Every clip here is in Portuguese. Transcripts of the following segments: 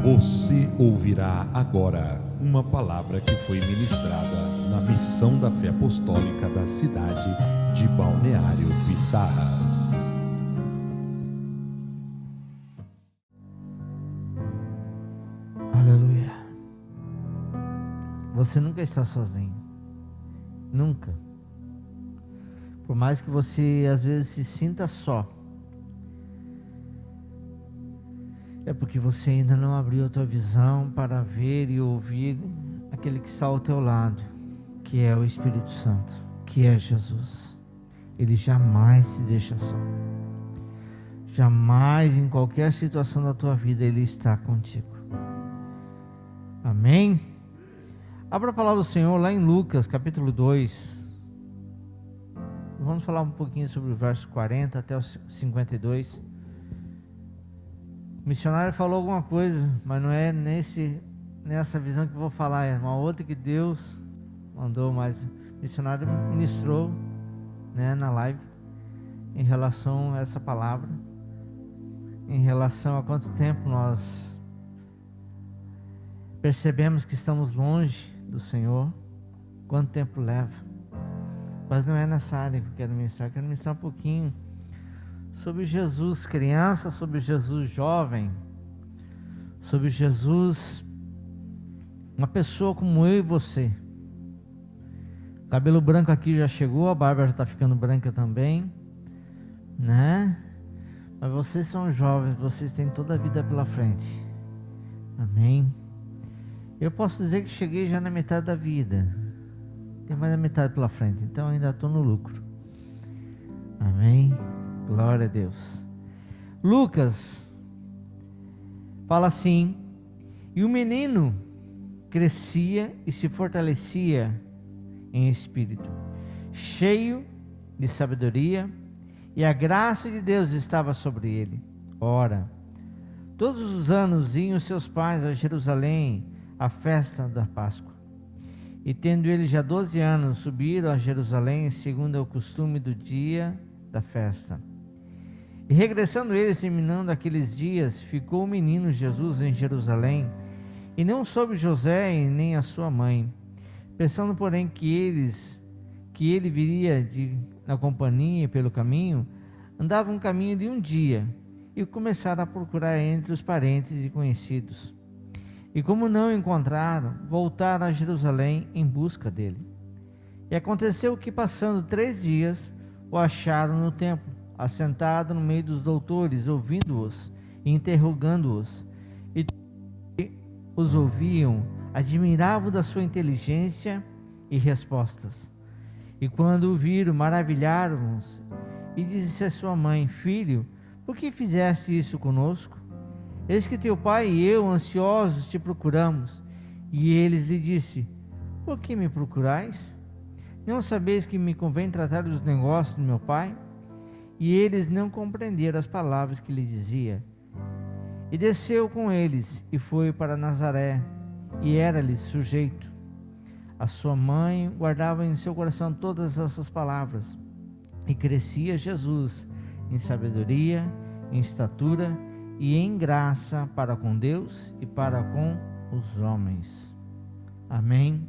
Você ouvirá agora uma palavra que foi ministrada na Missão da Fé Apostólica da cidade de Balneário Piçarras. Aleluia. Você nunca está sozinho. Nunca. Por mais que você às vezes se sinta só, é porque você ainda não abriu a tua visão para ver e ouvir aquele que está ao teu lado, que é o Espírito Santo, que é Jesus. Ele jamais te deixa só. Jamais, em qualquer situação da tua vida, Ele está contigo. Amém? Abra a palavra do Senhor lá em Lucas, capítulo 2. Vamos falar um pouquinho sobre o verso 40 até o 52. O missionário falou alguma coisa, mas não é nessa visão que eu vou falar, é uma outra que Deus mandou, mas o missionário ministrou, na live, em relação a essa palavra, em relação a quanto tempo nós percebemos que estamos longe do Senhor, quanto tempo leva. Mas não é nessa área que eu quero ministrar um pouquinho sobre Jesus criança, sobre Jesus jovem, sobre Jesus, uma pessoa como eu e você. O cabelo branco aqui já chegou, a barba já está ficando branca também, né? Mas vocês são jovens, vocês têm toda a vida pela frente. Amém? Eu posso dizer que cheguei já na metade da vida, tem mais da metade pela frente, então ainda estou no lucro. Amém? Glória a Deus. Lucas fala assim: e o menino crescia e se fortalecia em espírito, cheio de sabedoria, e a graça de Deus estava sobre ele. Ora, todos os anos iam seus pais a Jerusalém à festa da Páscoa. E tendo ele já 12 anos, subiram a Jerusalém segundo o costume do dia da festa. E regressando eles, terminando aqueles dias, ficou o menino Jesus em Jerusalém, e não soube José e nem a sua mãe. Pensando, porém, que ele viria na companhia pelo caminho, andava um caminho de um dia, e começaram a procurar entre os parentes e conhecidos. E como não o encontraram, voltaram a Jerusalém em busca dele. E aconteceu que, passando 3 dias, o acharam no templo, assentado no meio dos doutores, ouvindo-os e interrogando-os. E os ouviam, admiravam da sua inteligência e respostas. E quando o viram, maravilharam-se, e disse a sua mãe: filho, por que fizeste isso conosco? Eis que teu pai e eu, ansiosos, te procuramos. E eles lhe disse: por que me procurais? Não sabeis que me convém tratar dos negócios do meu pai? E eles não compreenderam as palavras que lhe dizia. E desceu com eles, e foi para Nazaré, e era-lhe sujeito. A sua mãe guardava em seu coração todas essas palavras. E crescia Jesus em sabedoria, em estatura e em graça para com Deus e para com os homens. Amém?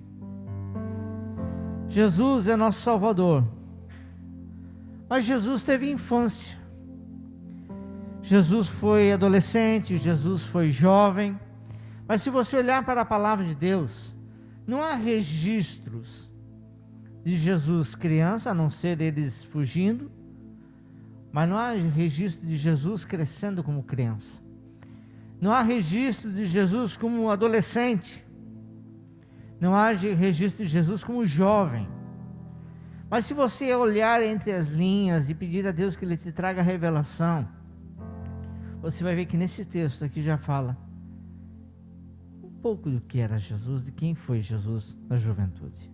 Jesus é nosso Salvador. Mas Jesus teve infância. Jesus foi adolescente, Jesus foi jovem. Mas se você olhar para a palavra de Deus, não há registros de Jesus criança, a não ser eles fugindo. Mas não há registro de Jesus crescendo como criança. Não há registro de Jesus como adolescente. Não há registro de Jesus como jovem. Mas se você olhar entre as linhas e pedir a Deus que Ele te traga a revelação, você vai ver que nesse texto aqui já fala um pouco do que era Jesus, de quem foi Jesus na juventude.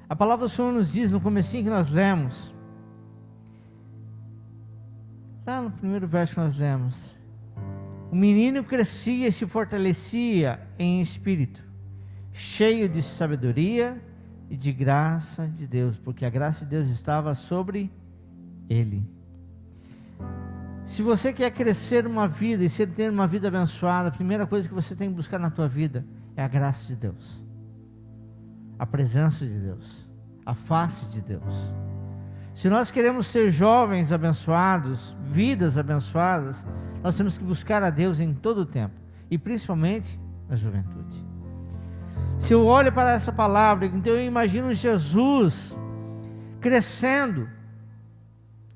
A palavra do Senhor nos diz no comecinho que nós lemos, lá no primeiro verso que nós lemos: o menino crescia e se fortalecia em espírito, cheio de sabedoria e de graça de Deus, porque a graça de Deus estava sobre ele. Se você quer crescer uma vida e ter uma vida abençoada, a primeira coisa que você tem que buscar na tua vida é a graça de Deus, a presença de Deus, a face de Deus. Se nós queremos ser jovens abençoados, vidas abençoadas, nós temos que buscar a Deus em todo o tempo, e principalmente na juventude. Se eu olho para essa palavra, então eu imagino Jesus crescendo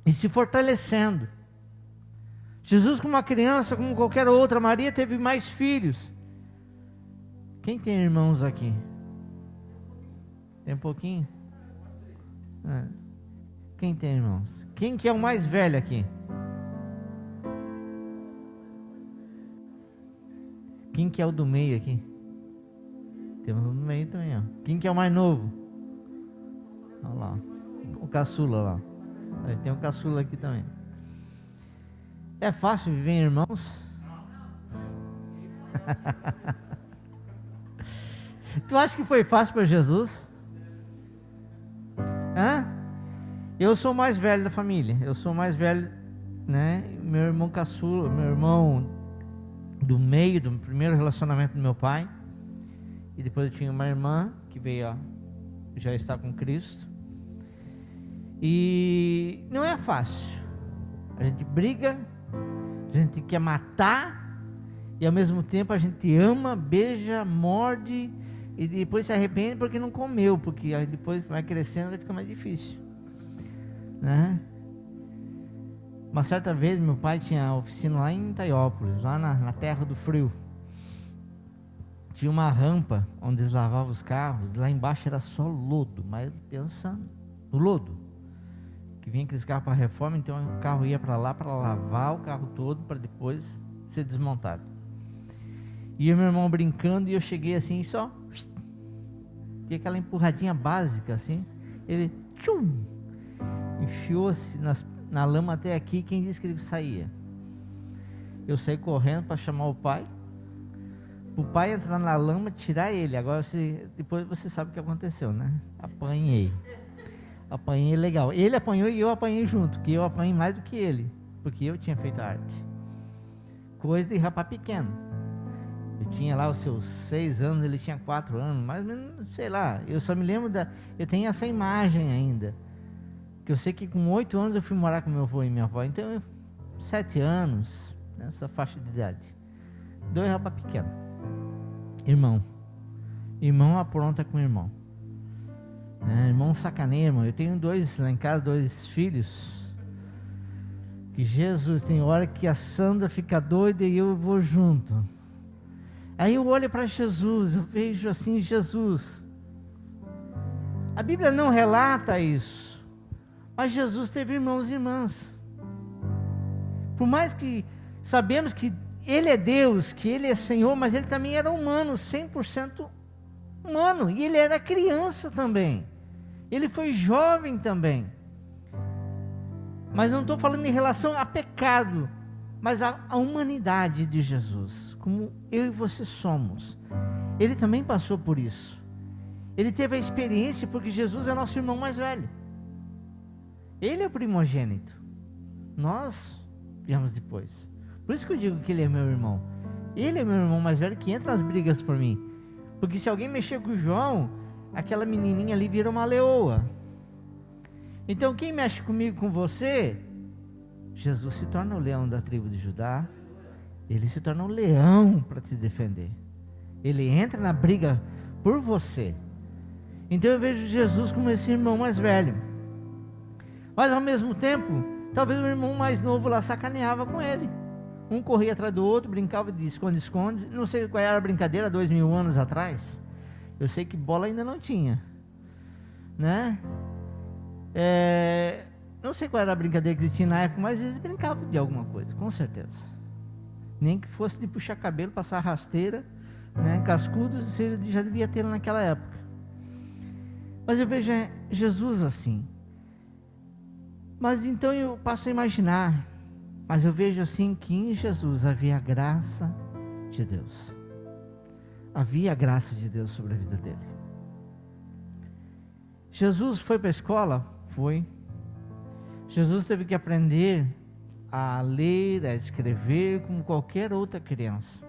e se fortalecendo. Jesus, como uma criança, como qualquer outra. Maria teve mais filhos. Quem tem irmãos aqui? Tem um pouquinho? Quem tem irmãos? Quem que é o mais velho aqui? Quem que é o do meio aqui? Temos um do meio também, ó. Quem que é o mais novo? Olha lá, o caçula lá. Tem um caçula aqui também. É fácil viver em irmãos? Tu acha que foi fácil para Jesus? Eu sou o mais velho da família. Eu sou o mais velho, né? Meu irmão caçula, meu irmão do meio, do primeiro relacionamento do meu pai. E depois eu tinha uma irmã que veio, já está com Cristo. E não é fácil. A gente briga, a gente quer matar, e ao mesmo tempo a gente ama, beija, morde, e depois se arrepende porque não comeu, porque aí depois vai crescendo, vai ficar mais difícil, né? Uma certa vez meu pai tinha oficina lá em Itaiópolis, lá na terra do frio. Tinha uma rampa onde eles lavavam os carros, lá embaixo era só lodo, mas pensa no lodo, que vinha aqueles carros para reforma, então o carro ia para lá para lavar o carro todo, para depois ser desmontado. E o meu irmão brincando, e eu cheguei assim, só tinha aquela empurradinha básica assim, ele enfiou-se na lama até aqui. Quem disse que ele saía? Eu saí correndo para chamar o pai, o pai entrar na lama, tirar ele. Agora depois você sabe o que aconteceu, né? Apanhei legal. Ele apanhou e eu apanhei junto, que eu apanhei mais do que ele, porque eu tinha feito a arte. Coisa de rapaz pequeno. Eu tinha lá os seus 6 anos, ele tinha 4 anos, mais ou menos, sei lá. Eu só me lembro eu tenho essa imagem ainda, que eu sei que com 8 anos eu fui morar com meu avô e minha avó. Então 7 anos, nessa faixa de idade. 2 rapaz pequenos. Irmão apronta com irmão. Irmão sacaneia, irmão. Eu tenho 2 lá em casa, 2 filhos. Que Jesus, tem hora que a Sandra fica doida e eu vou junto. Aí eu olho para Jesus, eu vejo assim Jesus. A Bíblia não relata isso, mas Jesus teve irmãos e irmãs. Por mais que sabemos que Ele é Deus, que Ele é Senhor, mas Ele também era humano, 100% humano. E Ele era criança também. Ele foi jovem também. Mas não estou falando em relação a pecado, mas a humanidade de Jesus, como eu e você somos. Ele também passou por isso. Ele teve a experiência, porque Jesus é nosso irmão mais velho. Ele é o primogênito. Nós viemos depois. Por isso que eu digo que ele é meu irmão. Ele é meu irmão mais velho, que entra nas brigas por mim. Porque se alguém mexer com o João, aquela menininha ali vira uma leoa. Então quem mexe comigo, com você, Jesus se torna o leão da tribo de Judá. Ele se torna o leão para te defender. Ele entra na briga por você. Então eu vejo Jesus como esse irmão mais velho. Mas ao mesmo tempo, talvez o irmão mais novo lá sacaneava com ele. Um corria atrás do outro, brincava de esconde-esconde. Não sei qual era a brincadeira 2000 anos atrás. Eu sei que bola ainda não tinha, né? Não sei qual era a brincadeira que eles tinham na época, mas eles brincavam de alguma coisa, com certeza. Nem que fosse de puxar cabelo, passar rasteira, né? Cascudo, você já devia ter naquela época. Mas eu vejo Jesus assim. Mas então eu passo a imaginar, mas eu vejo assim que em Jesus havia a graça de Deus. Havia a graça de Deus sobre a vida dele. Jesus foi para a escola? Foi. Jesus teve que aprender a ler, a escrever como qualquer outra criança.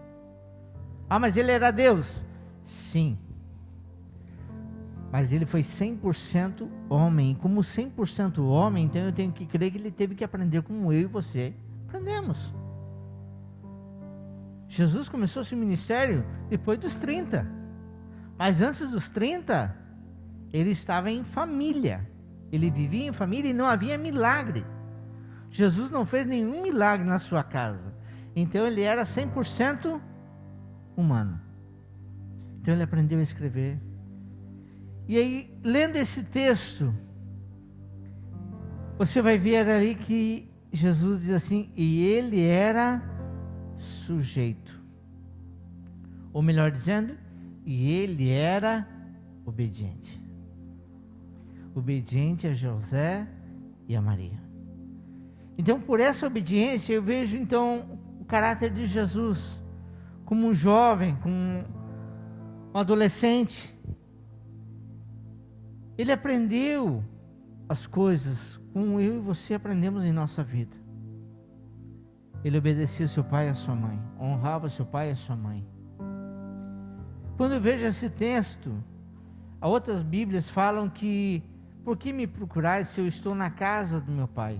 Ah, mas ele era Deus? Sim. Mas ele foi 100% homem. E como 100% homem, então eu tenho que crer que ele teve que aprender como eu e você aprendemos. Jesus começou seu ministério depois dos 30. Mas antes dos 30, ele estava em família. Ele vivia em família e não havia milagre. Jesus não fez nenhum milagre na sua casa. Então ele era 100% humano. Então ele aprendeu a escrever. E aí, lendo esse texto, você vai ver ali que Jesus diz assim, e ele era sujeito. Ou melhor dizendo, e ele era obediente. Obediente a José e a Maria. Então, por essa obediência, eu vejo então o caráter de Jesus como um jovem, como um adolescente. Ele aprendeu as coisas como eu e você aprendemos em nossa vida. Ele obedecia seu pai e a sua mãe, honrava seu pai e a sua mãe. Quando eu vejo esse texto, outras Bíblias falam que, por que me procurais se eu estou na casa do meu pai?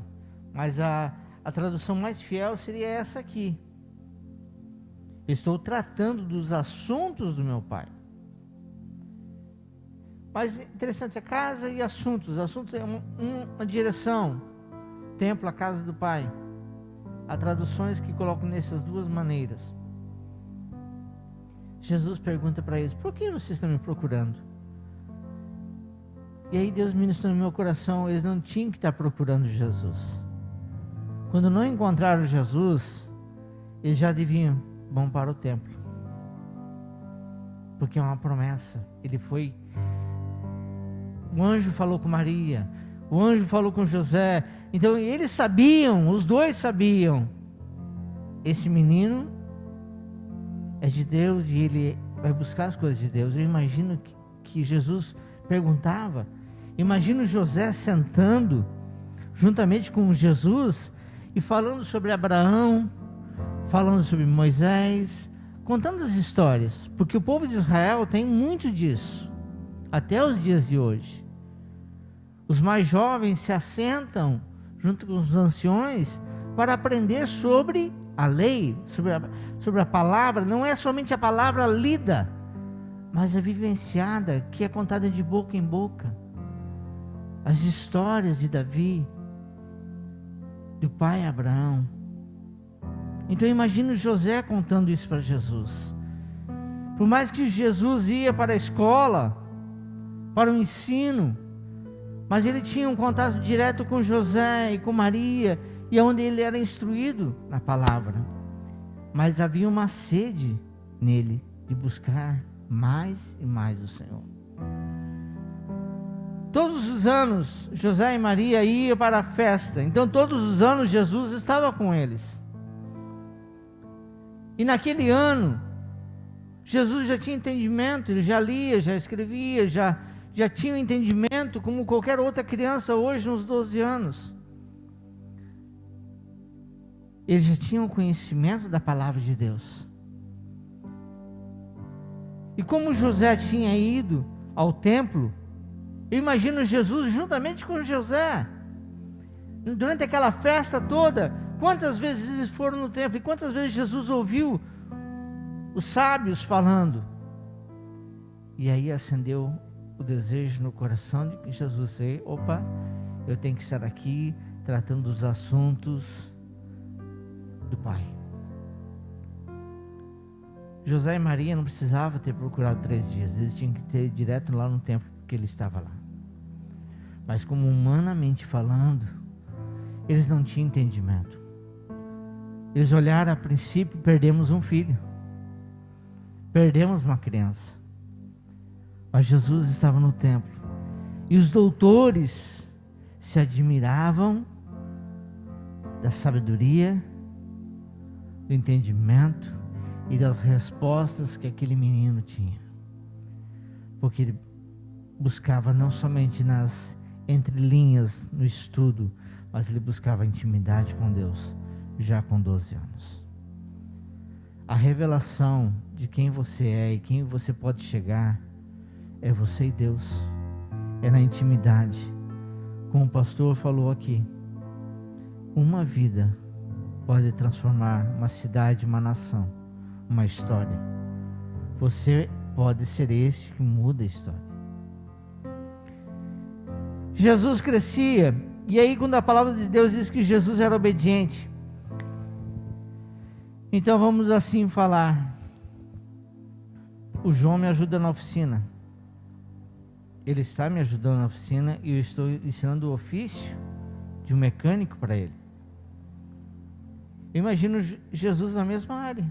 Mas a tradução mais fiel seria essa aqui. Eu estou tratando dos assuntos do meu pai. Mas interessante, a casa e assuntos. Assuntos é uma direção. Templo, a casa do pai. Há traduções que colocam nessas duas maneiras. Jesus pergunta para eles, por que vocês estão me procurando? E aí Deus ministrou no meu coração, eles não tinham que estar procurando Jesus. Quando não encontraram Jesus, eles já deviam, vão para o templo. Porque é uma promessa. O anjo falou com Maria, o anjo falou com José. Então eles sabiam, os dois sabiam, esse menino é de Deus e ele vai buscar as coisas de Deus. Eu imagino que Jesus perguntava, imagino José sentando juntamente com Jesus e falando sobre Abraão, falando sobre Moisés, contando as histórias, porque o povo de Israel tem muito disso, até os dias de hoje. Os mais jovens se assentam junto com os anciões para aprender sobre a lei, sobre a palavra. Não é somente a palavra lida, mas a vivenciada, que é contada de boca em boca. As histórias de Davi, do pai Abraão. Então imagina José contando isso para Jesus. Por mais que Jesus ia para a escola, para o ensino, mas ele tinha um contato direto com José e com Maria, e onde ele era instruído na palavra. Mas havia uma sede nele de buscar mais e mais o Senhor. Todos os anos José e Maria iam para a festa. Então todos os anos Jesus estava com eles. E naquele ano Jesus já tinha entendimento. Ele já lia, já escrevia, já tinha um entendimento como qualquer outra criança hoje nos 12 anos. Ele já tinha um conhecimento da palavra de Deus. E como José tinha ido ao templo, eu imagino Jesus juntamente com José. Durante aquela festa toda, quantas vezes eles foram no templo e quantas vezes Jesus ouviu os sábios falando. E aí acendeu o desejo no coração de que Jesus disse, opa, eu tenho que estar aqui tratando dos assuntos do Pai. José e Maria não precisavam ter procurado 3 dias, eles tinham que ter ido direto lá no templo, porque ele estava lá. Mas como humanamente falando, eles não tinham entendimento. Eles olharam a princípio, perdemos um filho, perdemos uma criança. Mas Jesus estava no templo, e os doutores se admiravam da sabedoria, do entendimento e das respostas que aquele menino tinha, porque ele buscava não somente nas entrelinhas no estudo, mas ele buscava intimidade com Deus, já com 12 anos. A revelação de quem você é e quem você pode chegar é você e Deus. É na intimidade. Como o pastor falou aqui, uma vida pode transformar uma cidade, uma nação, uma história. Você pode ser esse que muda a história. Jesus crescia, e aí quando a palavra de Deus diz que Jesus era obediente, então vamos assim falar. O João me ajuda na oficina. Ele está me ajudando na oficina e eu estou ensinando o ofício de um mecânico para ele. Eu imagino Jesus na mesma área.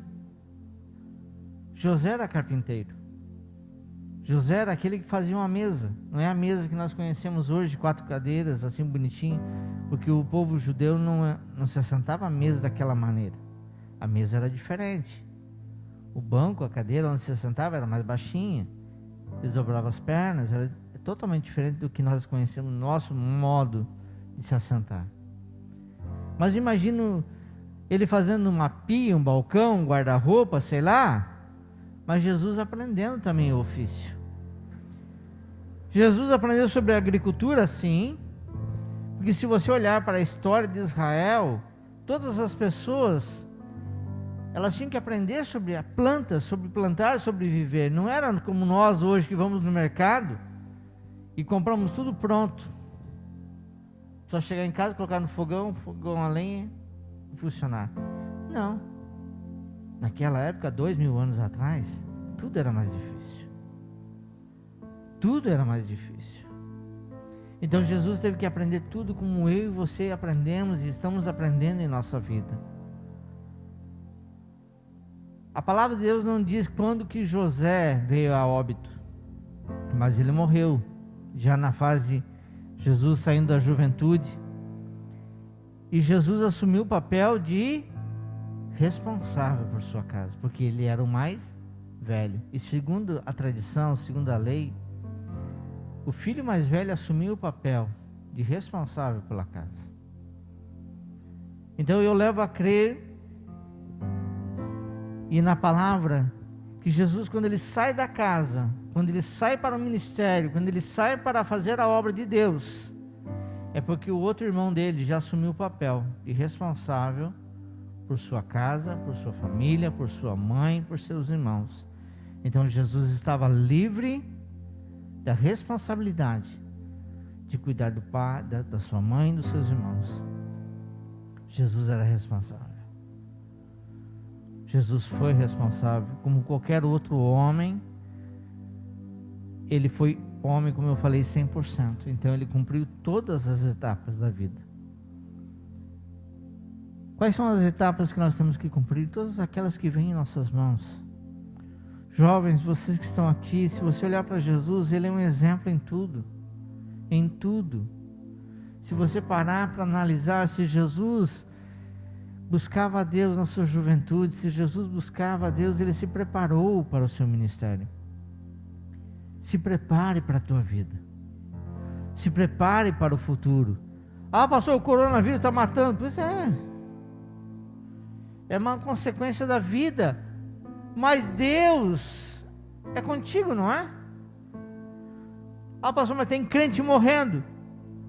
José era carpinteiro. José era aquele que fazia uma mesa. Não é a mesa que nós conhecemos hoje, 4 cadeiras, assim bonitinho, porque o povo judeu não se assentava à mesa daquela maneira. A mesa era diferente. O banco, a cadeira onde se sentava era mais baixinha. Eles dobravam as pernas, era totalmente diferente do que nós conhecemos, nosso modo de se assentar. Mas imagino ele fazendo uma pia, um balcão, um guarda-roupa, sei lá, mas Jesus aprendendo também o ofício. Jesus aprendeu sobre a agricultura, sim, porque se você olhar para a história de Israel, todas as pessoas, elas tinham que aprender sobre a planta, sobre plantar, sobre viver. Não era como nós hoje que vamos no mercado e compramos tudo pronto. Só chegar em casa, colocar no fogão a lenha e funcionar. Não. Naquela época, 2000 anos atrás, tudo era mais difícil. Tudo era mais difícil. Então Jesus teve que aprender tudo como eu e você aprendemos e estamos aprendendo em nossa vida. A palavra de Deus não diz quando que José veio a óbito, mas ele morreu, já na fase, Jesus saindo da juventude, e Jesus assumiu o papel de responsável por sua casa, porque ele era o mais velho, e segundo a tradição, segundo a lei, o filho mais velho assumiu o papel de responsável pela casa. Então eu levo a crer e na palavra, que Jesus, quando ele sai da casa, quando ele sai para o ministério, quando ele sai para fazer a obra de Deus, é porque o outro irmão dele já assumiu o papel de responsável por sua casa, por sua família, por sua mãe, por seus irmãos. Então Jesus estava livre da responsabilidade de cuidar do pai, da sua mãe e dos seus irmãos. Jesus era responsável. Jesus foi responsável, como qualquer outro homem. Ele foi homem, como eu falei, 100%. Então ele cumpriu todas as etapas da vida. Quais são as etapas que nós temos que cumprir? Todas aquelas que vêm em nossas mãos. Jovens, vocês que estão aqui, se você olhar para Jesus, ele é um exemplo em tudo. Em tudo. Se você parar para analisar, se Jesus buscava a Deus na sua juventude, se Jesus buscava a Deus, ele se preparou para o seu ministério. Se prepare para a tua vida. Se prepare para o futuro. Ah, pastor, o coronavírus está matando. Pois é. É uma consequência da vida. Mas Deus é contigo, não é? Ah, pastor, mas tem crente morrendo.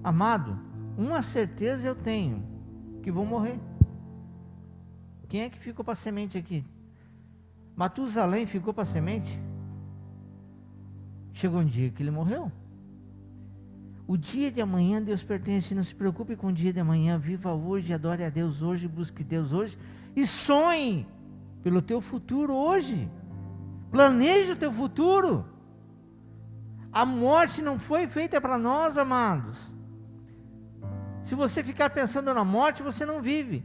Amado, uma certeza eu tenho, que vou morrer. Quem é que ficou para a semente aqui? Matusalém ficou para a semente? Chegou um dia que ele morreu. O dia de amanhã Deus pertence. Não se preocupe com o dia de amanhã. Viva hoje, adore a Deus hoje, busque Deus hoje e sonhe pelo teu futuro hoje. Planeje o teu futuro. A morte não foi feita para nós, amados. Se você ficar pensando na morte, você não vive.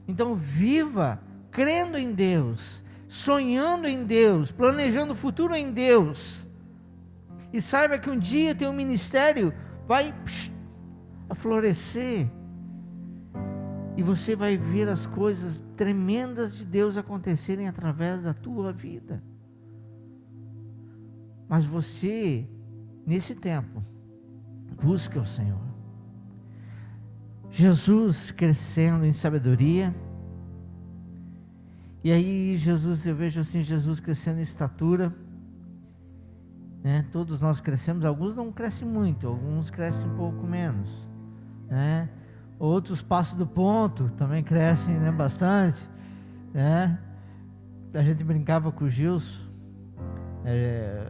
Então viva crendo em Deus, sonhando em Deus, planejando o futuro em Deus. E saiba que um dia teu ministério vai florescer. E você vai ver as coisas tremendas de Deus acontecerem através da tua vida. Mas você, nesse tempo, busque o Senhor. Jesus crescendo em sabedoria. E aí eu vejo assim, Jesus crescendo em estatura, né? Todos nós crescemos, alguns não crescem muito, alguns crescem um pouco menos, né? Outros passam do ponto, também crescem, né, bastante, né? A gente brincava com o Gilson,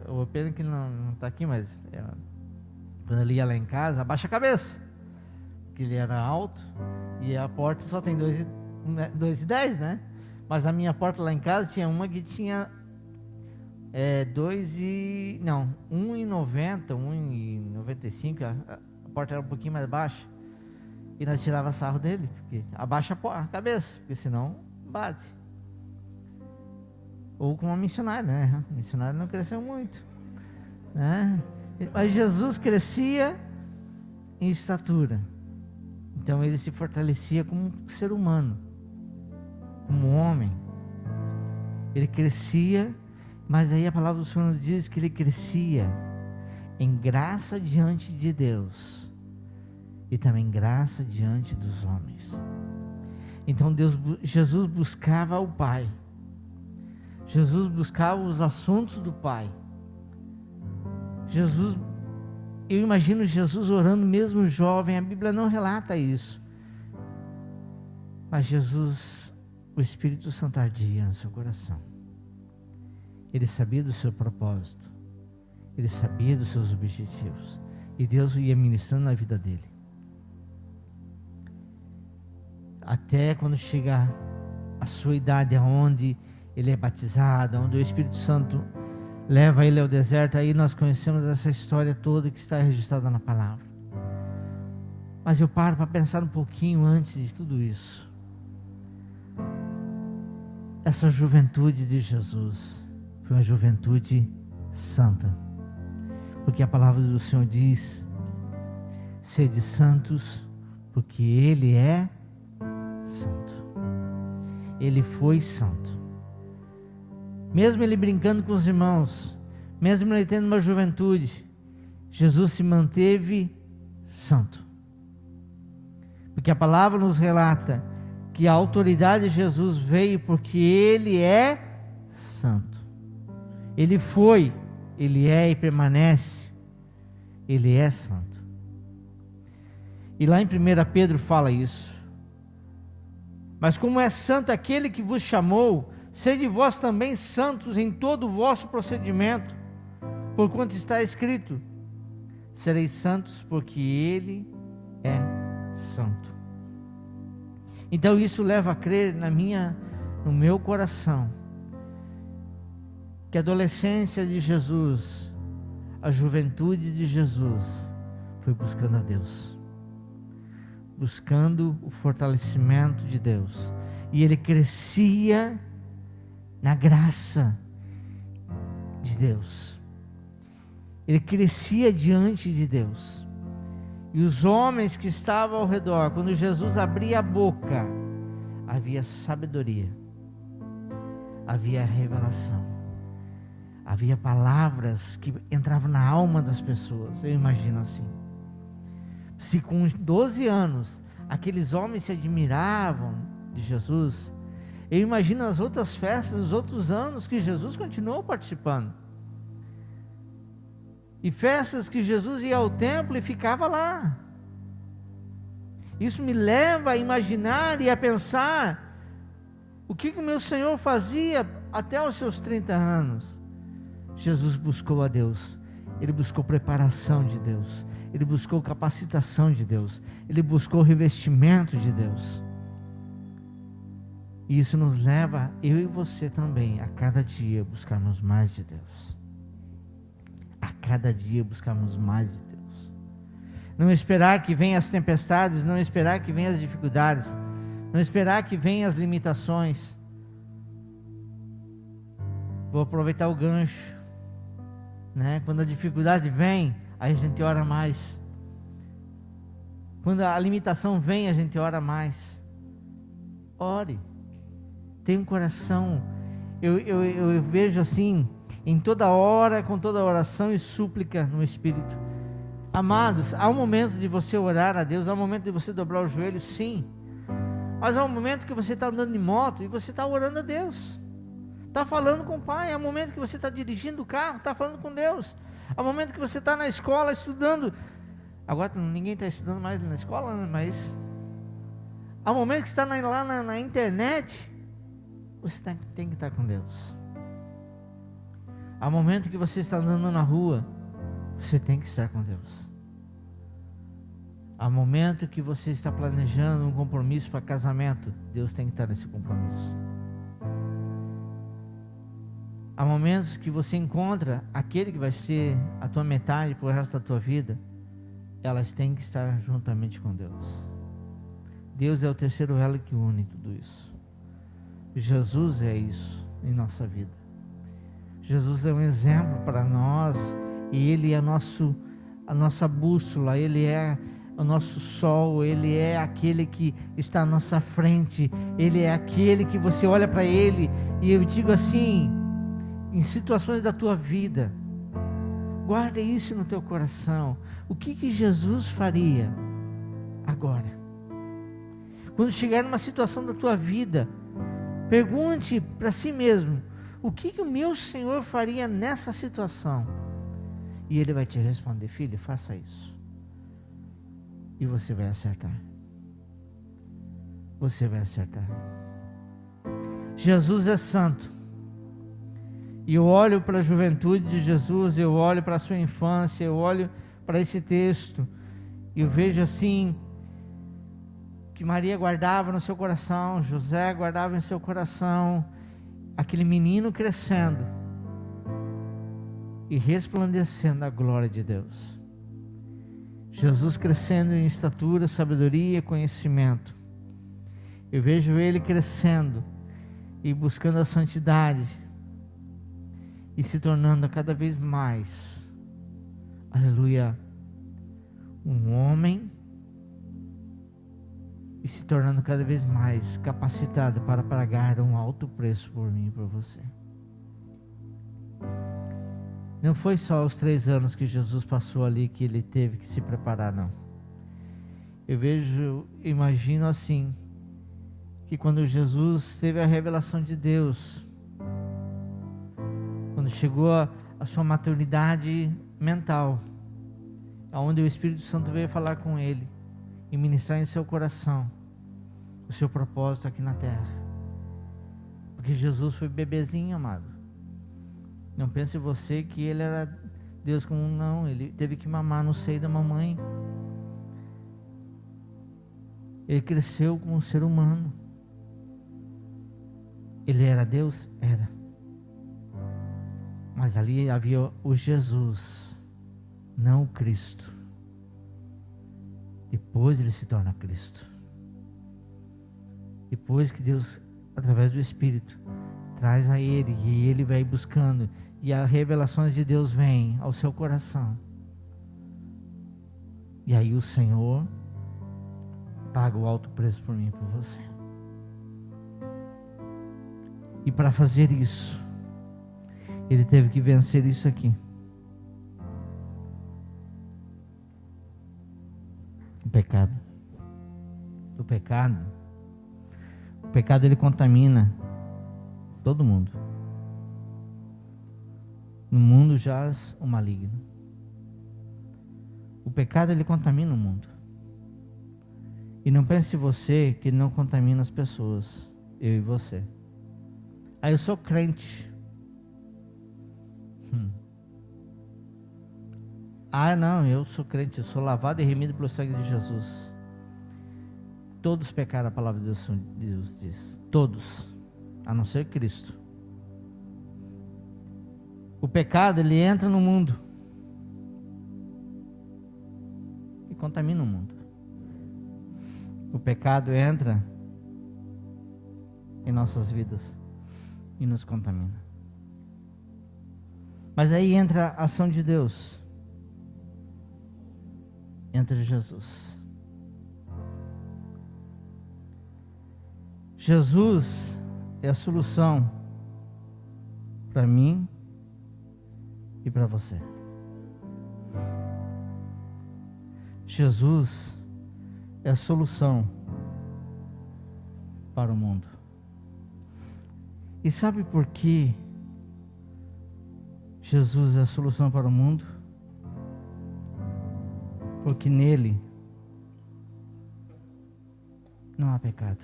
o pena que não está aqui, mas quando ele ia lá em casa, abaixa a cabeça, porque ele era alto, e a porta só tem 2,10, né? Mas a minha porta lá em casa tinha uma que tinha 1,90, 1,95, a porta era um pouquinho mais baixa, e nós tirava sarro dele, porque abaixa a cabeça, porque senão bate. Ou com uma missionária, né? A missionária não cresceu muito, né? Mas Jesus crescia em estatura, então ele se fortalecia como um ser humano, como homem. Ele crescia, mas aí a palavra do Senhor nos diz que ele crescia em graça diante de Deus e também graça diante dos homens. Então Jesus buscava o Pai, Jesus buscava os assuntos do Pai. Eu imagino Jesus orando mesmo jovem, a Bíblia não relata isso, mas Jesus, o Espírito Santo ardia no seu coração. Ele sabia do seu propósito, ele sabia dos seus objetivos, e Deus ia ministrando na vida dele. Até quando chega a sua idade, onde ele é batizado, onde o Espírito Santo leva ele ao deserto, aí nós conhecemos essa história toda que está registrada na palavra. Mas eu paro para pensar um pouquinho antes de tudo isso. Essa juventude de Jesus foi uma juventude santa, porque a palavra do Senhor diz: sede santos, porque Ele é santo. Ele foi santo. Mesmo ele brincando com os irmãos, mesmo ele tendo uma juventude, Jesus se manteve santo, porque a palavra nos relata que a autoridade de Jesus veio porque Ele é santo. Ele foi, Ele é e permanece, Ele é santo. E lá em 1 Pedro fala isso. Mas como é santo aquele que vos chamou, sede vós também santos em todo o vosso procedimento, porquanto está escrito: sereis santos porque Ele é santo. Então isso leva a crer no meu coração, que a adolescência de Jesus, a juventude de Jesus, foi buscando a Deus, buscando o fortalecimento de Deus, e ele crescia na graça de Deus, ele crescia diante de Deus. E os homens que estavam ao redor, quando Jesus abria a boca, havia sabedoria, havia revelação, havia palavras que entravam na alma das pessoas. Eu imagino assim, se com 12 anos aqueles homens se admiravam de Jesus, eu imagino as outras festas, os outros anos que Jesus continuou participando, e festas que Jesus ia ao templo e ficava lá. Isso me leva a imaginar e a pensar o que o meu Senhor fazia até os seus 30 anos. Jesus buscou a Deus, ele buscou preparação de Deus, ele buscou capacitação de Deus, ele buscou revestimento de Deus. E isso nos leva, eu e você também, a cada dia buscarmos mais de Deus. A cada dia buscarmos mais de Deus. Não esperar que venham as tempestades, não esperar que venham as dificuldades, não esperar que venham as limitações. Vou aproveitar o gancho, né? Quando a dificuldade vem, aí a gente ora mais. Quando a limitação vem, a gente ora mais. Ore. Tenha um coração. Eu vejo assim, em toda hora, com toda oração e súplica no Espírito, Amados, há um momento de você orar a Deus, há um momento de você dobrar o joelho, sim. Mas há um momento que você está andando de moto e você está orando a Deus. Está falando com o Pai. Há um momento que você está dirigindo o carro, está falando com Deus. Há um momento que você está na escola estudando. Agora ninguém está estudando mais na escola, né? Mas há um momento que você está lá na internet. Você tem que estar com Deus. Há um momento que você está andando na rua. Você tem que estar com Deus. Há um momento que você está planejando um compromisso para casamento. Deus tem que estar nesse compromisso. Há momentos que você encontra aquele que vai ser a tua metade para o resto da tua vida. Elas têm que estar juntamente com Deus. Deus é o terceiro elo que une tudo isso. Jesus é isso em nossa vida. Jesus é um exemplo para nós. E Ele é a nossa bússola. Ele é o nosso sol. Ele é aquele que está à nossa frente. Ele é aquele que você olha para Ele. E eu digo assim, em situações da tua vida, guarda isso no teu coração. O que Jesus faria agora? Quando chegar numa situação da tua vida, pergunte para si mesmo: o que o meu Senhor faria nessa situação? E Ele vai te responder: filho, faça isso. E você vai acertar. Você vai acertar. Jesus é santo. E eu olho para a juventude de Jesus, eu olho para a sua infância, eu olho para esse texto, e eu vejo assim, que Maria guardava no seu coração, José guardava em seu coração, aquele menino crescendo e resplandecendo a glória de Deus. Jesus crescendo em estatura, sabedoria e conhecimento. Eu vejo ele crescendo e buscando a santidade e se tornando cada vez mais, aleluia, um homem, e se tornando cada vez mais capacitado para pagar um alto preço por mim e por você. Não foi só os 3 anos que Jesus passou ali que ele teve que se preparar, não. Imagino assim, que quando Jesus teve a revelação de Deus, quando chegou a sua maturidade mental, aonde o Espírito Santo veio falar com ele e ministrar em seu coração o seu propósito aqui na terra. Porque Jesus foi bebezinho, amado. Não pense você que ele era Deus como não. Ele teve que mamar no seio da mamãe. Ele cresceu como um ser humano. Ele era Deus? Era. Mas ali havia o Jesus, não o Cristo. Depois ele se torna Cristo. Depois que Deus, através do Espírito, traz a ele, e ele vai buscando, e as revelações de Deus vêm ao seu coração. E aí o Senhor paga o alto preço por mim e por você. E para fazer isso, ele teve que vencer isso aqui. O pecado. O pecado ele contamina todo mundo. No mundo jaz o maligno. O pecado ele contamina o mundo. E não pense você que ele não contamina as pessoas. Eu e você. Eu sou crente. Não, eu sou crente, eu sou lavado e remido pelo sangue de Jesus. Todos pecaram, a palavra de Deus diz. Todos, a não ser Cristo. O pecado, ele entra no mundo e contamina o mundo. O pecado entra em nossas vidas e nos contamina. Mas aí entra a ação de Deus. Entra Jesus. Jesus é a solução para mim e para você. Jesus é a solução para o mundo. E sabe por que Jesus é a solução para o mundo? Porque nele não há pecado.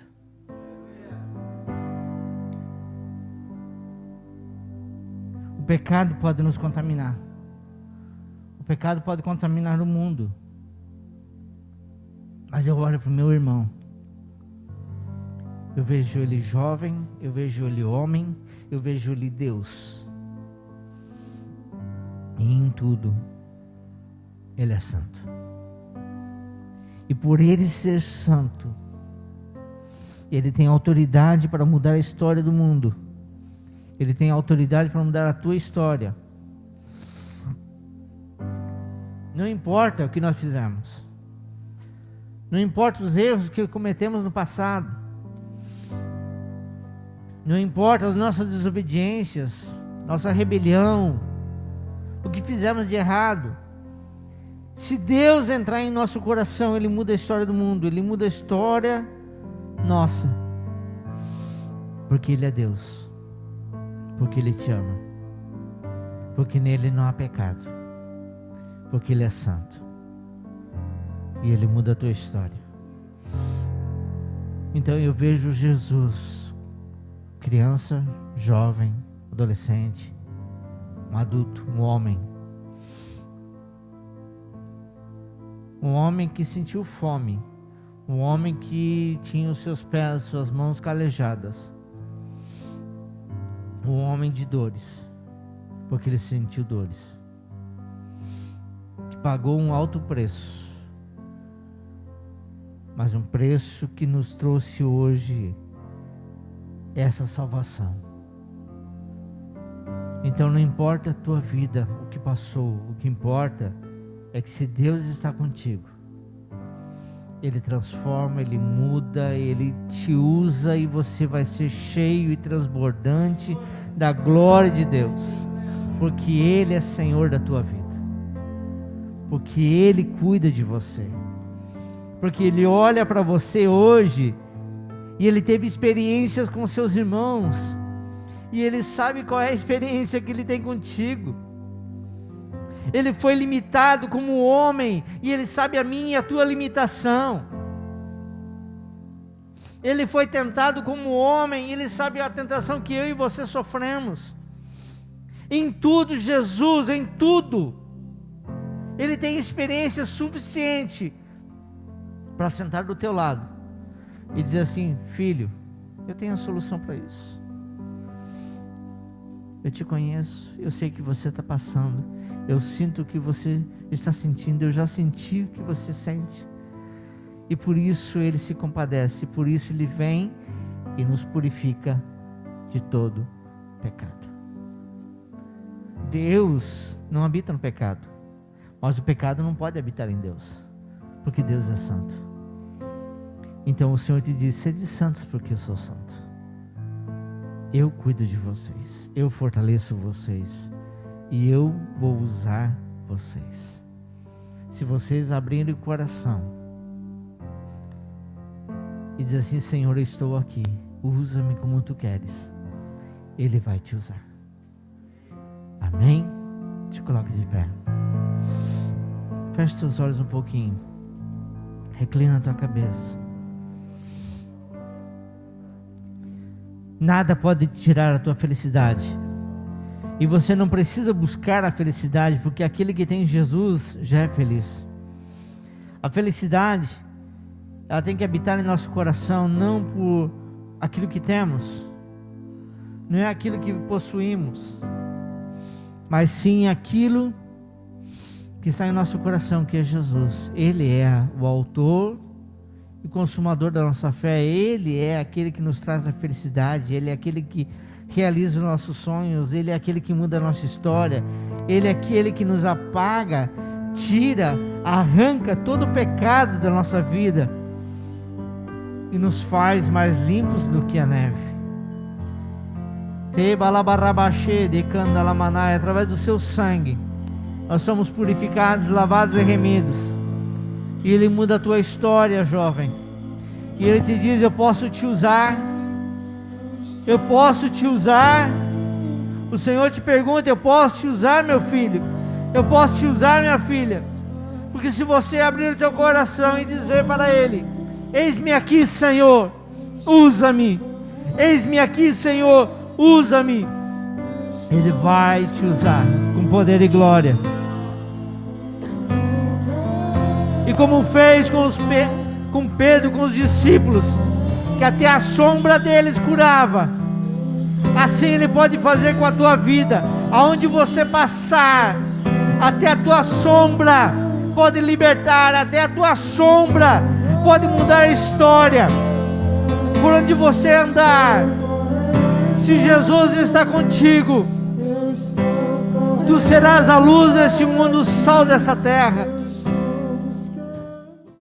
O pecado pode nos contaminar. O pecado pode contaminar o mundo. Mas eu olho para o meu irmão. Eu vejo ele jovem, eu vejo ele homem, eu vejo ele Deus. E em tudo, ele é santo. E por ele ser santo, ele tem autoridade para mudar a história do mundo. Ele tem autoridade para mudar a tua história. Não importa o que nós fizemos. Não importa os erros que cometemos no passado. Não importa as nossas desobediências, nossa rebelião, o que fizemos de errado. Se Deus entrar em nosso coração, Ele muda a história do mundo, Ele muda a história nossa. Porque Ele é Deus, porque Ele te ama, porque nele não há pecado, porque Ele é santo e Ele muda a tua história. Então eu vejo Jesus, criança, jovem, adolescente, um adulto, um homem que sentiu fome, um homem que tinha os seus pés, suas mãos calejadas, um homem de dores, porque ele sentiu dores, que pagou um alto preço, mas um preço que nos trouxe hoje essa salvação. Então não importa a tua vida, o que passou, o que importa é que se Deus está contigo, Ele transforma, Ele muda, Ele te usa e você vai ser cheio e transbordante da glória de Deus, porque Ele é Senhor da tua vida, porque Ele cuida de você, porque Ele olha para você hoje e Ele teve experiências com seus irmãos e Ele sabe qual é a experiência que Ele tem contigo. Ele foi limitado como homem e Ele sabe a minha e a tua limitação. Ele foi tentado como homem e Ele sabe a tentação que eu e você sofremos. Em tudo, Jesus, em tudo, Ele tem experiência suficiente para sentar do teu lado e dizer assim: filho, eu tenho a solução para isso. Eu te conheço, eu sei o que você está passando, eu sinto o que você está sentindo, eu já senti o que você sente, e por isso Ele se compadece, por isso Ele vem e nos purifica de todo pecado. Deus não habita no pecado, mas o pecado não pode habitar em Deus, porque Deus é santo. Então o Senhor te diz: sede santos, porque eu sou santo. Eu cuido de vocês, eu fortaleço vocês e eu vou usar vocês. Se vocês abrirem o coração e dizer assim: Senhor, eu estou aqui, usa-me como tu queres, Ele vai te usar. Amém? Te coloque de pé. Feche seus olhos um pouquinho, reclina a tua cabeça. Nada pode tirar a tua felicidade. E você não precisa buscar a felicidade, porque aquele que tem Jesus já é feliz. A felicidade, ela tem que habitar em nosso coração, não por aquilo que temos, não é aquilo que possuímos, mas sim aquilo que está em nosso coração, que é Jesus. Ele é o autor e consumador da nossa fé. Ele é aquele que nos traz a felicidade, Ele é aquele que realiza os nossos sonhos, Ele é aquele que muda a nossa história, Ele é aquele que nos apaga, tira, arranca todo o pecado da nossa vida e nos faz mais limpos do que a neve. Através do seu sangue nós somos purificados, lavados e remidos. E Ele muda a tua história, jovem. E Ele te diz: eu posso te usar. Eu posso te usar. O Senhor te pergunta: eu posso te usar, meu filho? Eu posso te usar, minha filha? Porque se você abrir o teu coração e dizer para Ele: eis-me aqui, Senhor, usa-me. Eis-me aqui, Senhor, usa-me. Ele vai te usar com poder e glória. E como fez com Pedro, com os discípulos, que até a sombra deles curava, assim Ele pode fazer com a tua vida. Aonde você passar, até a tua sombra pode libertar, até a tua sombra pode mudar a história. Por onde você andar, se Jesus está contigo, tu serás a luz deste mundo, o sal dessa terra.